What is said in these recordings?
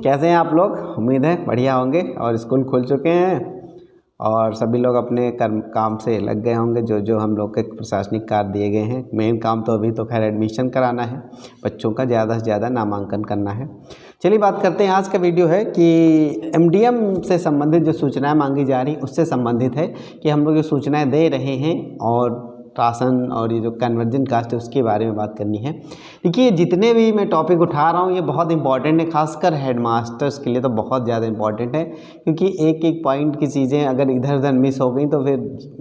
कैसे हैं आप लोग? उम्मीद है बढ़िया होंगे। और स्कूल खुल चुके हैं और सभी लोग अपने काम से लग गए होंगे। जो हम लोग के प्रशासनिक कार्य दिए गए हैं, मेन काम तो अभी तो खैर एडमिशन कराना है, बच्चों का ज़्यादा से ज़्यादा नामांकन करना है। चलिए बात करते हैं। आज का वीडियो है कि एमडीएम से संबंधित जो सूचनाएं मांगी जा रही उससे संबंधित है कि हम लोग जो सूचनाएं दे रहे हैं और राशन और ये जो कन्वर्जन कास्ट है उसके बारे में बात करनी है। देखिए, जितने भी मैं टॉपिक उठा रहा हूँ ये बहुत इंपॉर्टेंट है, खासकर हेडमास्टर्स के लिए तो बहुत ज़्यादा इंपॉर्टेंट है, क्योंकि एक एक पॉइंट की चीज़ें अगर इधर उधर मिस हो गई तो फिर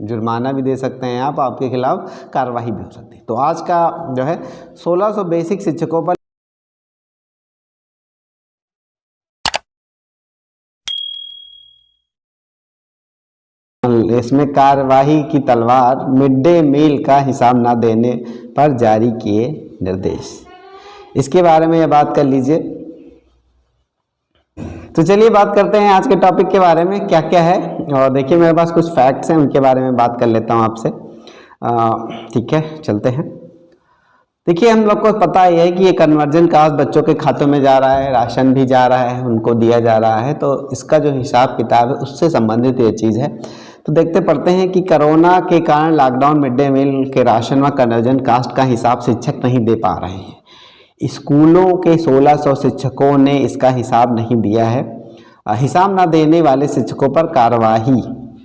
जुर्माना भी दे सकते हैं आप, आपके खिलाफ कार्रवाई भी हो सकती है। तो आज का जो है 1600 बेसिक शिक्षकों पर इसमें कार्यवाही की तलवार, मिड डे मील का हिसाब ना देने पर जारी किए निर्देश। इसके बारे में ये बात कर लीजिए। तो चलिए बात करते हैं आज के टॉपिक के बारे में क्या क्या है। और देखिए मेरे पास कुछ फैक्ट्स हैं, उनके बारे में बात कर लेता हूँ आपसे। ठीक है, चलते हैं। देखिए, हम लोग को पता ही है कि ये कन्वर्जन कास्ट बच्चों के खातों में जा रहा है, राशन भी जा रहा है, उनको दिया जा रहा है। तो इसका जो हिसाब किताब है उससे संबंधित ये चीज़ है। तो देखते पढ़ते हैं कि कोरोना के कारण लॉकडाउन मिड डे मील के राशन व कन्वर्जन कास्ट का हिसाब शिक्षक नहीं दे पा रहे हैं। स्कूलों के 1600 शिक्षकों ने इसका हिसाब नहीं दिया है। हिसाब न देने वाले शिक्षकों पर कार्यवाही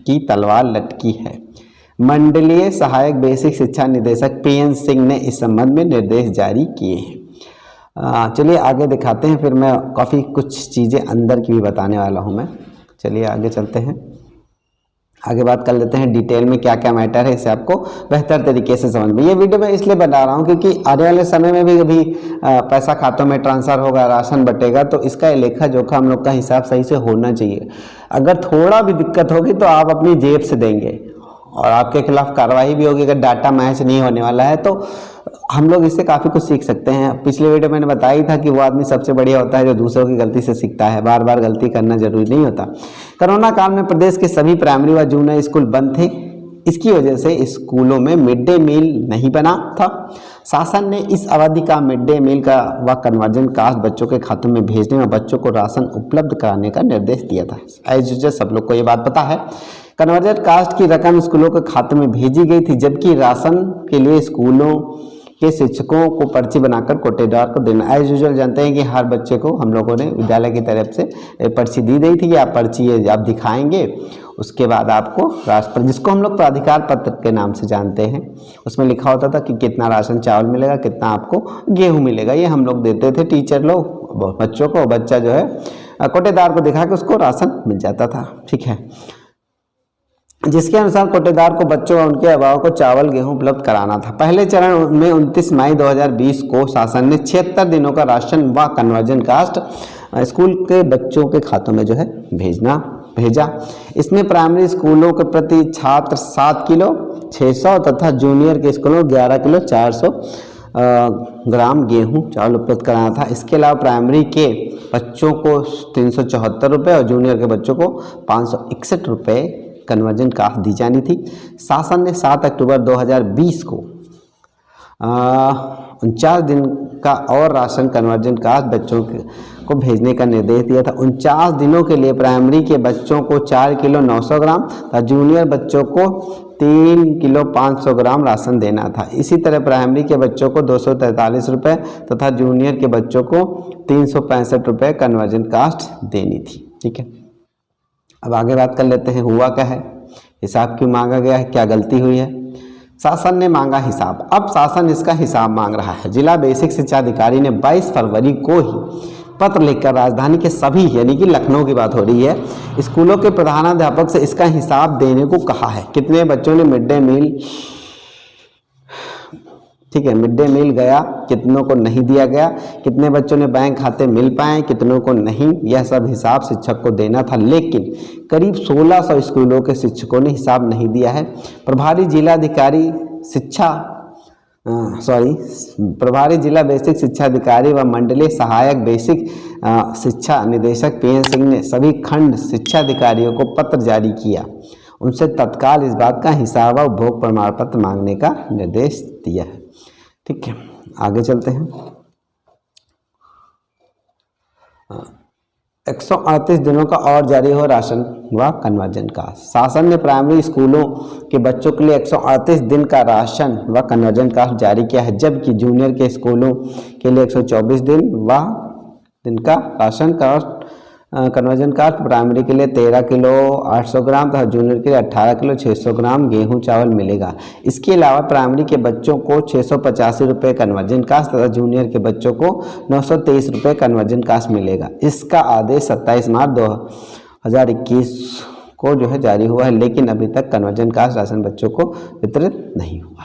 की तलवार लटकी है। मंडलीय सहायक बेसिक शिक्षा निदेशक पीएन सिंह ने इस संबंध में निर्देश जारी किए हैं। चलिए आगे दिखाते हैं, फिर मैं काफ़ी कुछ चीज़ें अंदर की भी बताने वाला हूँ मैं। चलिए आगे चलते हैं, आगे बात कर लेते हैं डिटेल में क्या क्या मैटर है, इसे आपको बेहतर तरीके से समझ में। ये वीडियो मैं इसलिए बना रहा हूँ क्योंकि आने वाले समय में भी अभी पैसा खातों में ट्रांसफ़र होगा, राशन बटेगा, तो इसका लेखा जोखा हम लोग का हिसाब सही से होना चाहिए। अगर थोड़ा भी दिक्कत होगी तो आप अपनी जेब से देंगे और आपके खिलाफ कार्रवाई भी होगी। अगर डाटा मैच नहीं होने वाला है तो हम लोग इससे काफ़ी कुछ सीख सकते हैं। पिछले वीडियो मैंने बताया था कि वो आदमी सबसे बढ़िया होता है जो दूसरों की गलती से सीखता है, बार बार गलती करना जरूरी नहीं होता। कोरोना काल में प्रदेश के सभी प्राइमरी व जूनियर स्कूल बंद थे। इसकी वजह से स्कूलों में मिड डे मील नहीं बना था। शासन ने इस अवधि का मिड डे मील का व कन्वर्जन कास्ट बच्चों के खातों में भेजने व बच्चों को राशन उपलब्ध कराने का निर्देश दिया था। एज यूजुअल सब लोग को ये बात पता है। कन्वर्जन कास्ट की रकम स्कूलों के खाते में भेजी गई थी, जबकि राशन के लिए स्कूलों के शिक्षकों को पर्ची बनाकर कोटेदार को देना। एज यूजुअल जानते हैं कि हर बच्चे को हम लोगों ने विद्यालय की तरफ से पर्ची दी गई थी कि आप पर्ची आप दिखाएंगे, उसके बाद आपको राशन, जिसको हम लोग प्राधिकार पत्र के नाम से जानते हैं, उसमें लिखा होता था कि कितना राशन चावल मिलेगा, कितना आपको गेहूँ मिलेगा। ये हम लोग देते थे टीचर लोग बच्चों को। बच्चा जो है कोटेदार को दिखा के उसको राशन मिल जाता था। ठीक है, जिसके अनुसार कोटेदार को बच्चों और उनके अभिभावकों को चावल गेहूं उपलब्ध कराना था। पहले चरण में 29 मई 2020 को शासन ने 76 दिनों का राशन व कन्वर्जन कास्ट स्कूल के बच्चों के खातों में जो है भेजा। इसमें प्राइमरी स्कूलों के प्रति छात्र 7 किलो 600 तथा जूनियर के स्कूलों 11 किलो 400 ग्राम गेहूं चावल उपलब्ध कराना था। इसके अलावा प्राइमरी के बच्चों को 374 रुपये और जूनियर के बच्चों को 561 रुपये कन्वर्जन कास्ट दी जानी थी। शासन ने 7 अक्टूबर 2020 को 49 दिन का और राशन कन्वर्जन कास्ट बच्चों को भेजने का निर्देश दिया था। 49 दिनों के लिए प्राइमरी के बच्चों को 4 किलो 900 ग्राम तथा जूनियर बच्चों को 3 किलो 500 ग्राम राशन देना था। इसी तरह प्राइमरी के बच्चों को 243 रुपये तथा जूनियर के बच्चों को 365 रुपये कन्वर्जन कास्ट देनी थी। ठीक है, अब आगे बात कर लेते हैं हुआ क्या है, हिसाब क्यों मांगा गया है, क्या गलती हुई है। शासन ने मांगा हिसाब। अब शासन इसका हिसाब मांग रहा है। जिला बेसिक शिक्षा अधिकारी ने 22 फरवरी को ही पत्र लिखकर राजधानी के सभी, यानी कि लखनऊ की बात हो रही है, स्कूलों के प्रधानाध्यापक से इसका हिसाब देने को कहा है। कितने बच्चों ने मिड डे मील, ठीक है, मिड डे मील गया, कितनों को नहीं दिया गया, कितने बच्चों ने बैंक खाते मिल पाए, कितनों को नहीं, यह सब हिसाब शिक्षक को देना था। लेकिन करीब 1600 स्कूलों के शिक्षकों ने हिसाब नहीं दिया है। प्रभारी जिला बेसिक शिक्षा अधिकारी व मंडलीय सहायक बेसिक शिक्षा निदेशक पीएन सिंह ने सभी खंड शिक्षा अधिकारियों को पत्र जारी किया, उनसे तत्काल इस बात का हिसाब व उपभोग प्रमाण पत्र मांगने का निर्देश दिया है। ठीक है, आगे चलते हैं। 138 दिनों का और जारी हो राशन व कन्वर्जन कास्ट। शासन ने प्राइमरी स्कूलों के बच्चों के लिए 138 दिन का राशन व कन्वर्जन कास्ट जारी किया है, जबकि जूनियर के स्कूलों के लिए 124 दिन का ration cost conversion cost. Primary के लिए 13 किलो 800 ग्राम तथा जूनियर के लिए 18 किलो 600 ग्राम गेहूं चावल मिलेगा। इसके अलावा प्राइमरी के बच्चों को 685 रुपये कन्वर्जन कास्ट तथा जूनियर के बच्चों को 923 रुपये कन्वर्जन कास्ट मिलेगा। इसका आदेश 27 मार्च 2021 को जो है जारी हुआ है, लेकिन अभी तक कन्वर्जन कास्ट राशन बच्चों को वितरित नहीं हुआ।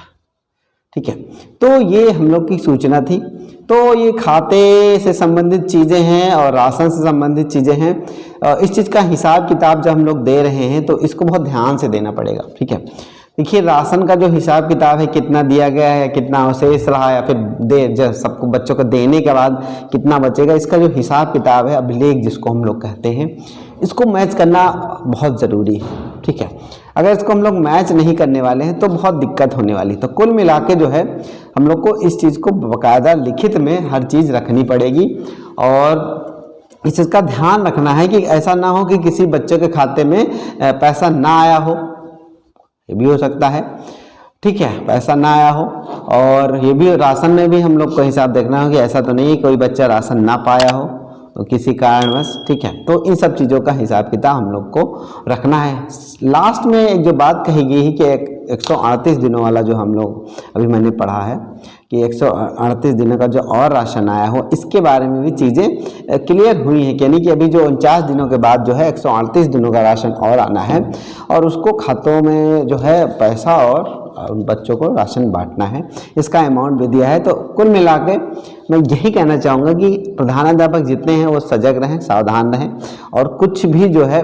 ठीक है, तो ये हम लोग की सूचना थी। तो ये खाते से संबंधित चीज़ें हैं और राशन से संबंधित चीज़ें हैं। इस चीज़ का हिसाब किताब जब हम लोग दे रहे हैं तो इसको बहुत ध्यान से देना पड़ेगा। ठीक है, देखिए राशन का जो हिसाब किताब है, कितना दिया गया है, कितना अवशेष रहा या फिर जब सबको बच्चों को देने के बाद कितना बचेगा, इसका जो हिसाब किताब है, अभिलेख जिसको हम लोग कहते हैं, इसको मैच करना बहुत ज़रूरी है। ठीक है, अगर इसको हम लोग मैच नहीं करने वाले हैं तो बहुत दिक्कत होने वाली। तो कुल मिला के जो है हम लोग को इस चीज़ को बाकायदा लिखित में हर चीज़ रखनी पड़ेगी और इस चीज़ का ध्यान रखना है कि ऐसा ना हो कि किसी बच्चे के खाते में पैसा ना आया हो, ये भी हो सकता है। ठीक है, पैसा ना आया हो। और ये भी राशन में भी हम लोग को हिसाब देखना हो कि ऐसा तो नहीं है कोई बच्चा राशन ना पाया हो तो किसी कारणवश। ठीक है, तो इन सब चीज़ों का हिसाब किताब हम लोग को रखना है। लास्ट में एक जो बात कही गई है कि 138 दिनों वाला जो हम लोग अभी मैंने पढ़ा है कि 138 दिनों का जो और राशन आया हो, इसके बारे में भी चीज़ें क्लियर हुई हैं। यानी कि अभी जो 49 दिनों के बाद जो है 138 दिनों का राशन और आना है और उसको खातों में जो है पैसा और बच्चों को राशन बांटना है, इसका अमाउंट भी दिया है। तो कुल मिला के मैं यही कहना चाहूँगा कि प्रधानाध्यापक जितने हैं वो सजग रहें, सावधान रहें और कुछ भी जो है